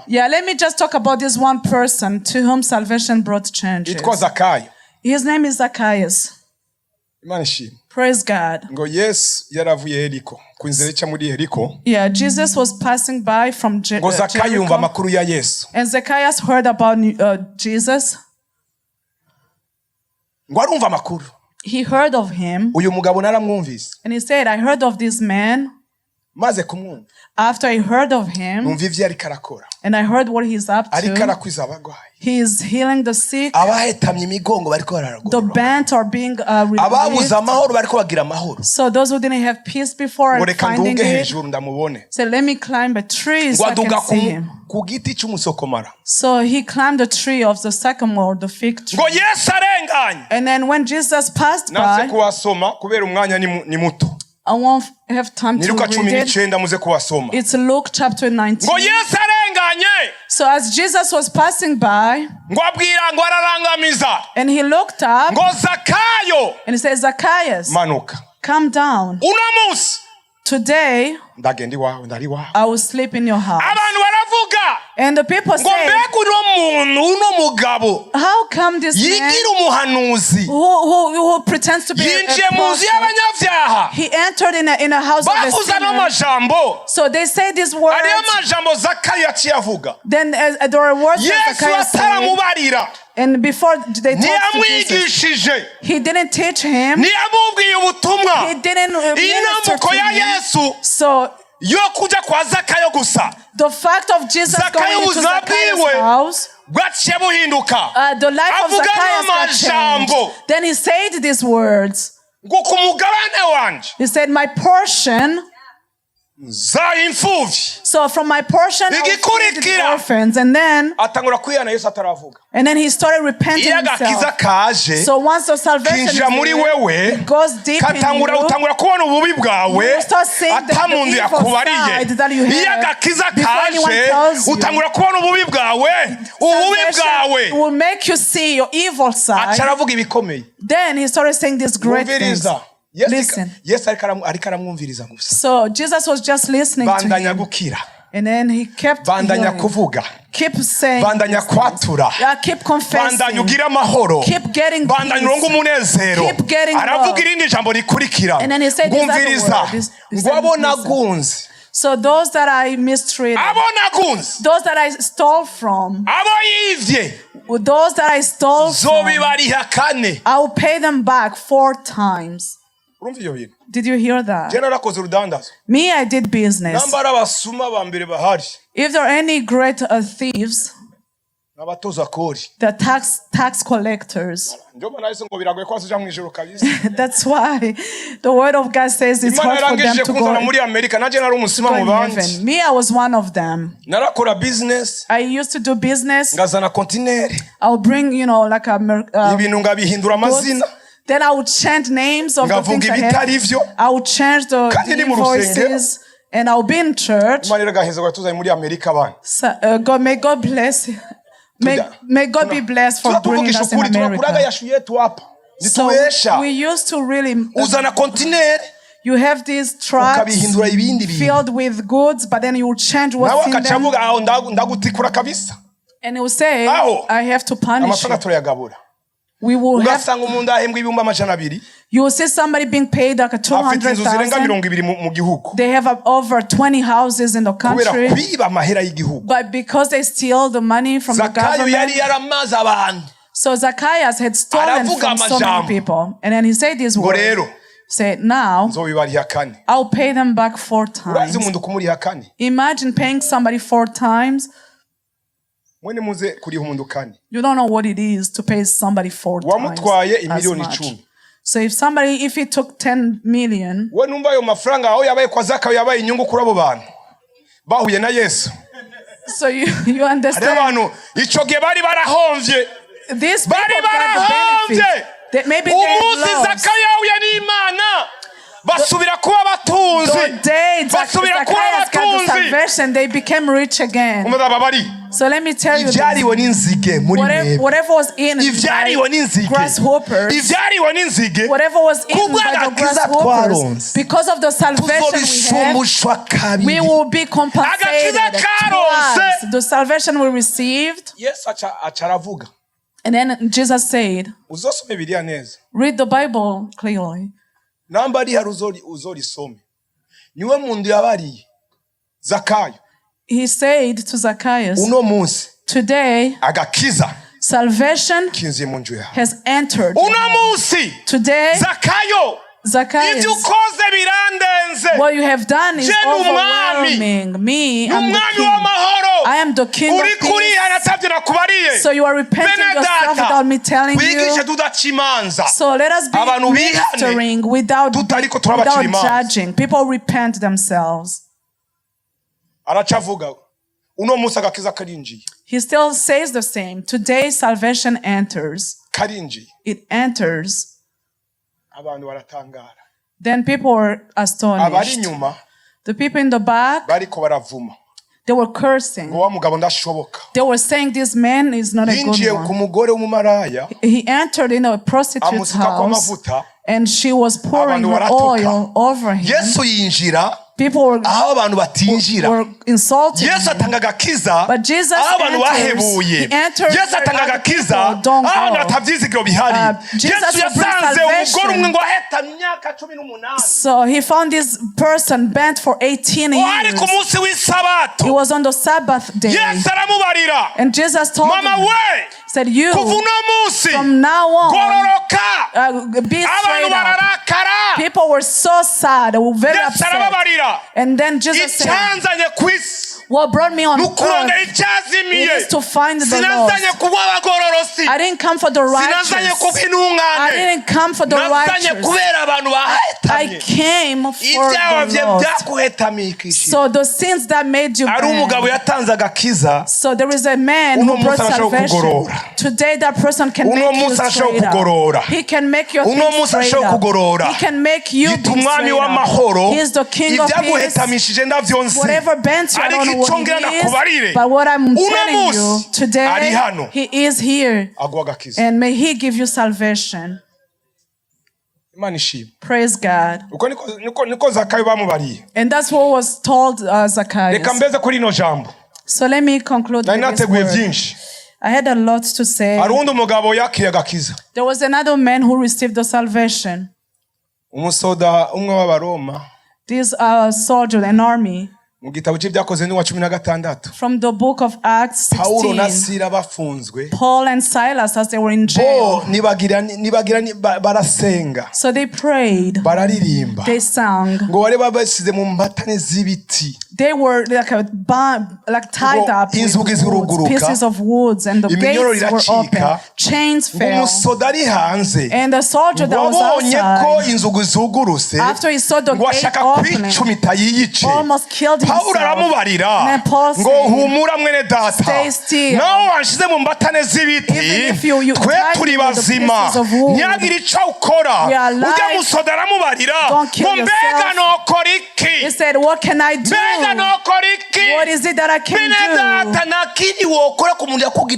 Yeah, let me just talk about this one person to whom salvation brought changes. His name is Zacchaeus. Praise God. Yeah, Jesus was passing by from Jericho. And Zacchaeus heard about Jesus. He heard of him. And he said, I heard of this man. After I heard of him, and I heard what he's up to, he is healing the sick. The bent are being released. So those who didn't have peace before are finding it. So let me climb a tree so I can see him. So he climbed the tree of the sycamore, the fig tree. And then when Jesus passed by, I won't have time to read it. It's Luke chapter 19. So as Jesus was passing by, and he looked up, and he said, Zacchaeus, come down. Today, I will sleep in your house. And the people say, how come this man who pretends to be a prophet, he entered in a house of a sinner? So they say these words. Then there are words that Zacchaeus said. And before they talked to Jesus, he didn't teach him. He didn't minister to him. So the fact of Jesus going into Zacchaeus' house, the life of Zacchaeus got changed. Then he said these words. He said, my portion So from my portion, I will feed the orphans. And then he started repenting himself. So once the salvation is there, it goes deep in you. You start seeing the evil side that you have before anyone tells you. Salvation will make you see your evil side. Then he started saying these great things. Listen. So Jesus was just listening to him. And then he kept healing. Keep saying, keep confessing, keep getting peace, keep getting love. And then he said this other word. So those that I mistreated, those that I stole from, those that I stole from, I will pay them back 4 times. Did you hear that? Me, I did business. If there are any great thieves, the tax collectors. That's why the word of God says it's hard for them to go in heaven. Me, I was one of them. I used to do business. I'll bring, like a then I would change names of the things I had. I would change the invoices. And I'll be in church. So, God, may God bless you. May God be blessed for bringing us in America. So we used to really... You have these trucks filled with goods, but then you will change what's in them. And he will say, I have to punish you. We will have, you will see somebody being paid like 200,000. They have over 20 houses in the country. But because they steal the money from the government. So Zacchaeus had stolen from so many people. And then he said this word. Say, now, I'll pay them back 4 times. Imagine paying somebody 4 times. You don't know what it is to pay somebody 4 times as much. So if he took 10 million, so you understand, these people got the benefit. Maybe they lost. The day Zacchaeus got the salvation, they became rich again. So let me tell you this. Whatever was in grasshoppers, whatever was in by the grasshoppers, because of the salvation we will be compensated twice. The salvation we received. And then Jesus said, read the Bible clearly. He said to Zacchaeus, today Agakiza, salvation has entered. Today, Zacchaeus, what you have done is overwhelming me. I'm the king. I am the king of peace. So you are repenting yourself without me telling you. So let us be ministering without judging. People repent themselves. He still says the same. Today salvation enters. It enters. Then people were astonished. The people in the back, they were cursing. They were saying this man is not a good one. He entered in a prostitute's house and she was pouring her oil over him. People were insulting him. But Jesus enters. He enters where people don't go. Jesus will bring salvation. So he found this person bent for 18 years. It was on the Sabbath day. And Jesus told him, said, you, from now on, be straight up. People were so sad. They were very upset. And then Jesus said, What brought me on earth is to find the lost. I didn't come for the righteous. I didn't come for the righteous. I came for the lost. So the sins that made you bad. So there is a man who brought salvation. Today that person can make you straight up. He can make your things straight up. He can make you be straight up. He is the King of peace. Whatever bent you, I don't know what it is, but what I'm telling you today, he is here, and may he give you salvation. Praise God. And that's what was told Zacchaeus. So let me conclude with this word. I had a lot to say. There was another man who received the salvation. This soldier, an army. From the book of Acts 16, Paul and Silas, as they were in jail, so they prayed, they sang. They were like tied up with woods, pieces of woods, and the gates were open. Chains fell. And the soldier that was outside, after he saw the gate opening, almost killed himself. And Paul said, stay still. Even if you tied with the pieces of wood, we are alive. Don't kill yourself. He said, what can I do? What is it that I can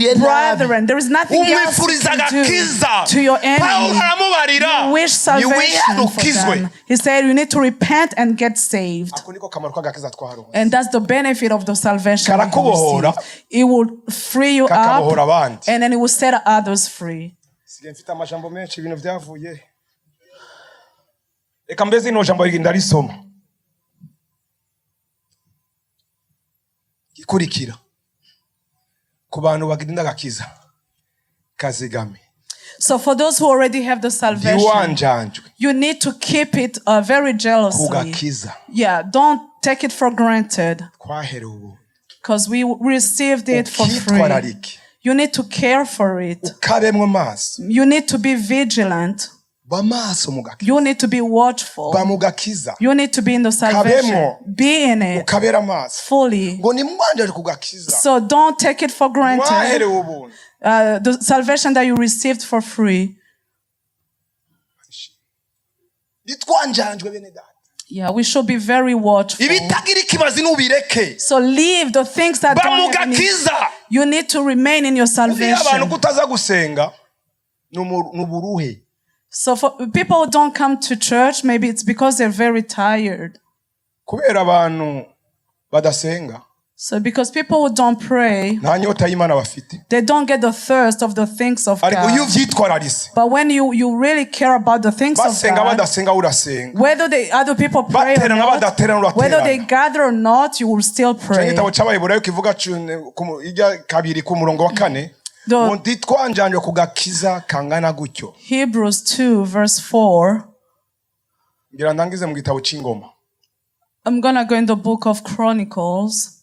do? Brethren, there is nothing else you can do to your enemy. You wish salvation for them. He said you need to repent and get saved. And that's the benefit of the salvation you receive. It will free you up, and then it will set others free. So for those who already have the salvation, you need to keep it very jealously. Yeah, don't take it for granted, because we received it for free. You need to care for it. You need to be vigilant. You need to be watchful. You need to be in the salvation. Be in it fully. So don't take it for granted. The salvation that you received for free. Yeah, we should be very watchful. So leave the things that don't have any. You need to remain in your salvation. So for people who don't come to church, maybe it's because they're very tired. So because people who don't pray, they don't get the thirst of the things of God. But when you really care about the things of God, whether other people pray or not, whether they gather or not, you will still pray. Hebrews 2 verse 4. I'm going to go in the book of Chronicles.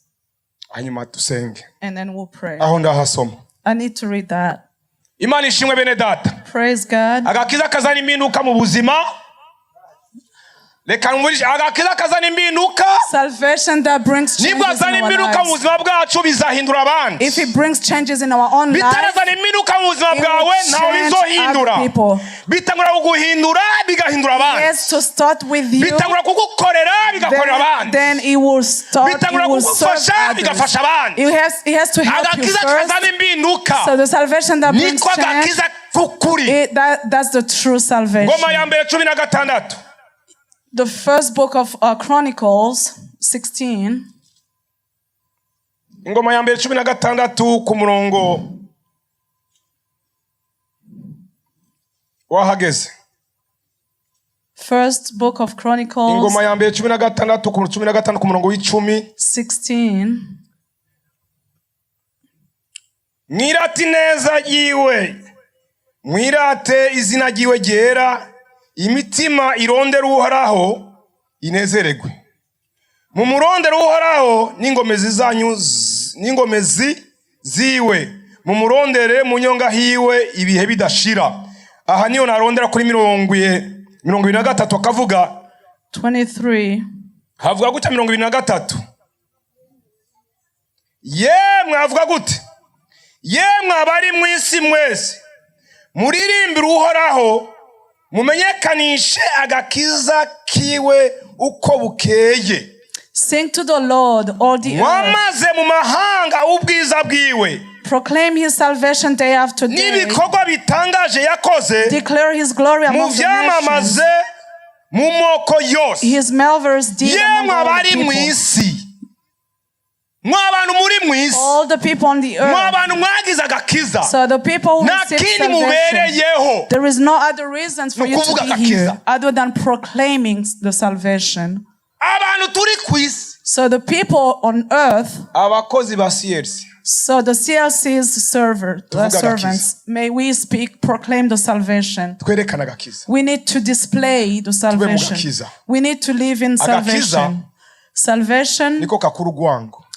And then we'll pray. I need to read that. Praise God. Agakiza kazana impinduka mu buzima. Agakiza kazana impinduka. Salvation that brings changes in our lives. If it brings changes in our own lives, it will change other people. It has to start with you. Then it will start. It will serve others. It has to help you first. So the salvation that brings change, that's the true salvation. The first book of Chronicles 16. Ingoma ya mbere 16 ku murongo wahageze. First book of Chronicles. Ingoma ya mbere 16 ku murongo w'10. 16. Mwirate neza yiwe. Mwirate izina ryiwe ryera. Imitima irondera Uhoraho inezeregwe. mumurondere uhoraho n'ingomezi zanyu n'ingomezi ziwe, mumurondere mu nyonga hiwe ibihe bidashira. Aha niyo narondera kuri 23 akavuga 23 havuga gute 23? Yemwe avuga gute? Yemwe abari mu isi mwese muririmbire uhoraho, mumenyekanishe agakiza kiwe uko bukeye. Sing to the Lord, all the earth. Mwamaze mu mahanga ubwiza bwiwe. Proclaim his salvation day after day. N'ibikorwa bitangaje yakoze. Declare his glory among the nations. Mu moko yose. His marvelous deeds among all the people. All the people on the earth. So the people who receive salvation, there is no other reasons for you to be here other than proclaiming the salvation. So the people on earth, so the CLC's servants, may we proclaim the salvation. We need to display the salvation. We need to live in salvation. Salvation,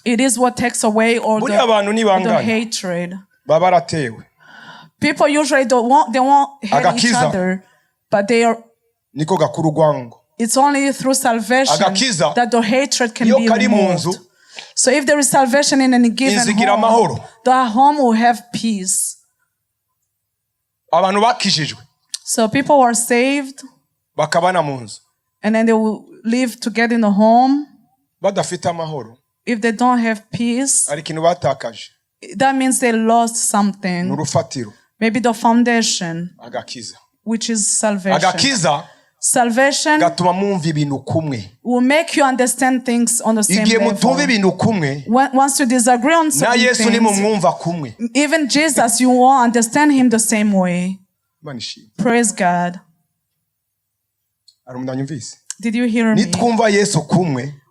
it is what takes away all the hatred. People usually they won't hate each other, but they are. It's only through salvation that the hatred can be removed. So if there is salvation in any given home, the home will have peace. So people who are saved, and then they will live together in the home. If they don't have peace, that means they lost something. Maybe the foundation, which is salvation. Salvation will make you understand things on the same level. Once you disagree on certain things, even Jesus, you won't understand him the same way. Praise God. Did you hear me?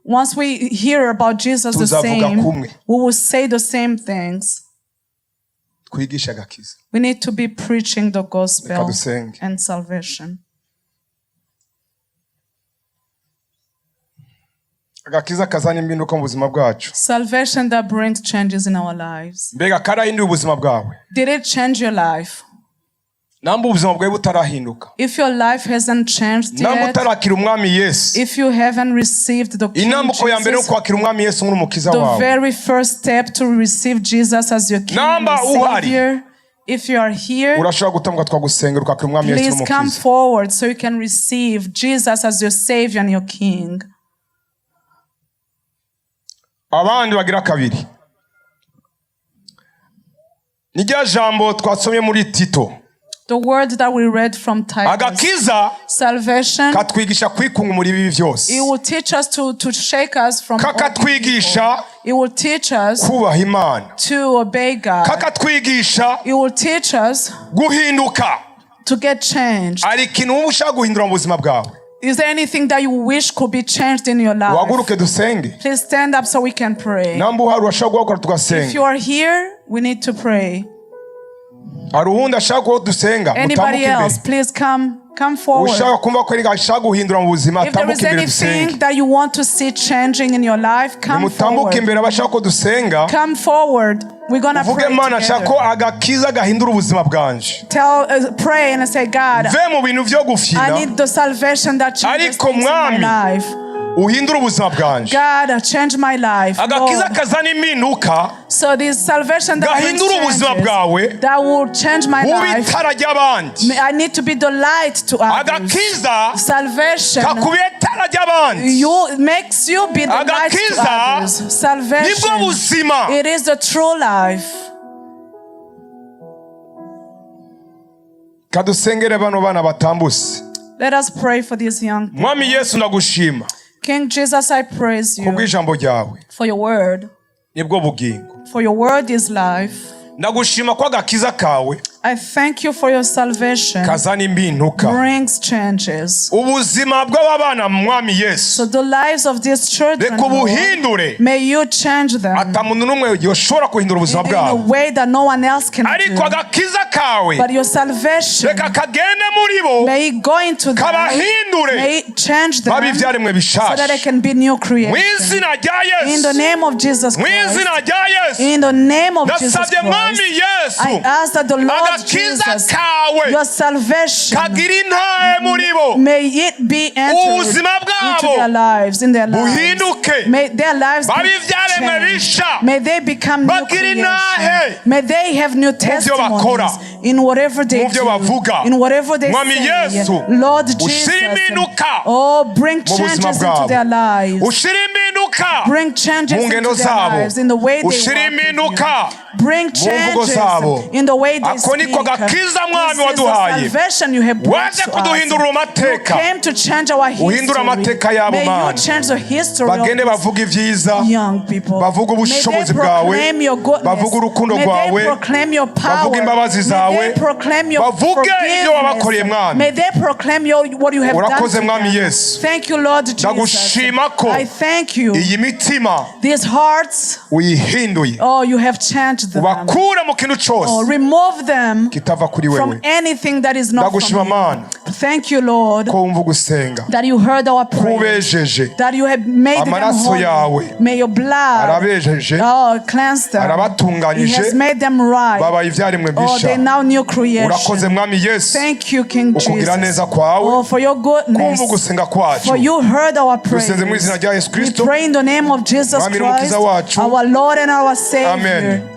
Once we hear about Jesus the same, we will say the same things. We need to be preaching the gospel and salvation. Salvation that brings changes in our lives. Did it change your life? If your life hasn't changed yet, if you haven't received the King Jesus, the very first step to receive Jesus as your King and Savior, if you are here, please come forward so you can receive Jesus as your Savior and your King. Abandi bagira kabiri. Nijya jambo twasomye muri Tito. The word that we read from Titus. Agakiza, salvation, katwigisha kwikunga muri bibi byose. It will teach us to shake us from kakatwigisha, it will teach us kubaha Imana, to obey God. Kakatwigisha, it will teach us guhinduka, to get changed. Ari kintu ushaka guhindura mu buzima bwawe. Is there anything that you wish could be changed in your life? Please stand up so we can pray. If you are here, we need to pray. Anybody else, please come forward. If there is anything that you want to see changing in your life, come forward. Come forward. We're going to pray together. Pray and say, God, I need the salvation that changes things in my life. God, change my life. So this salvation that brings changes, that will change my life. I need to be the light to others. Salvation makes you be the light to others. Salvation, it is the true life. Let us pray for these young people. King Jesus, I praise you for your word. For your word is life. I thank you for your salvation. Kazana impinduka. Brings changes. Ubuzima bw'abana mu mwami Yesu. So the lives of these children, Reka ubuhindure. may you change them Atamuntu n'umwe yoshobora guhindura ubuzima in a bwabo. way that no one else can Ariko do. agakiza kawe. But your salvation, Reka kagende muri bo. may it go into them, Kabahindure. may it change them Babe ivyaremwe so that they bishasha. can be new creation. Mw'izina rya In the Yesu. name of Jesus Christ. Mw'izina rya Yesu. In the name of Jesus Nasabye mwami Christ. Yesu. I ask that the Lord Agakiza Jesus, kawe. your salvation, Kagira intahe muri bo. may it be entered Ubuzima into bwabo. their lives, in their lives. Buhinduke. May their lives be Babe ivyaremwe changed. bisha. May they become new Bagira creation. intahe. May they have new testimonies in whatever they Mu vyo do, bavuga. in whatever they Mwami say. Yesu, Lord ushira Jesus, impinduka oh, bring mu buzima changes into bwabo. their lives. Ushira impinduka Bring changes mu into ngendo their zabo. lives, in the way they Ushira walk with you. impinduka Bring mu mvugo changes zabo. in the way they Ako speak. niko gakiza mwami This is the waduhaye. salvation you have brought Waje to kuduhindurira us. You amateka. came to change our Uhindura amateka history. yabo May you Mana. change the history Bagende of bavuga ivyiza. young people. Bavuga May they ubushobozi bwawe. proclaim your goodness. Bavuga urukundo May rwawe. they proclaim your power. Bavuga imbabazi zawe. May they proclaim your Bavuge ibyo wabakoreye forgiveness. mwami. May they proclaim what you have done Urakoze to mwami them. Yesu. Thank you, Lord Jesus. Ndagushima ko I thank you. iyi mitima These hearts, uyihinduye. oh, you have changed them. Ubakura mu kintu Oh, cose remove them kitava kuri from wewe. anything that is not Ndagushima from Mana you. Thank you, Lord, ko wumva gusenga. that you heard our prayer, Kubejeje. that you have made them Amaraso yawe. holy. May your blood, Arabejeje. oh, cleanse them. He Arabatunganyije. has made them right. Babaye ivyaremwe Oh, bisha. they now new creation. Urakoze mwami Yesu. Thank you, King Ukugira Jesus. neza kwawe. Oh, for your goodness. Kumva gusenga kwacu. For you heard our prayers. Dusenze mu izina rya Yesu We Kristo. pray in the name of Jesus Mwami Christ, n'umukiza wacu. our Lord and our Savior. Amen.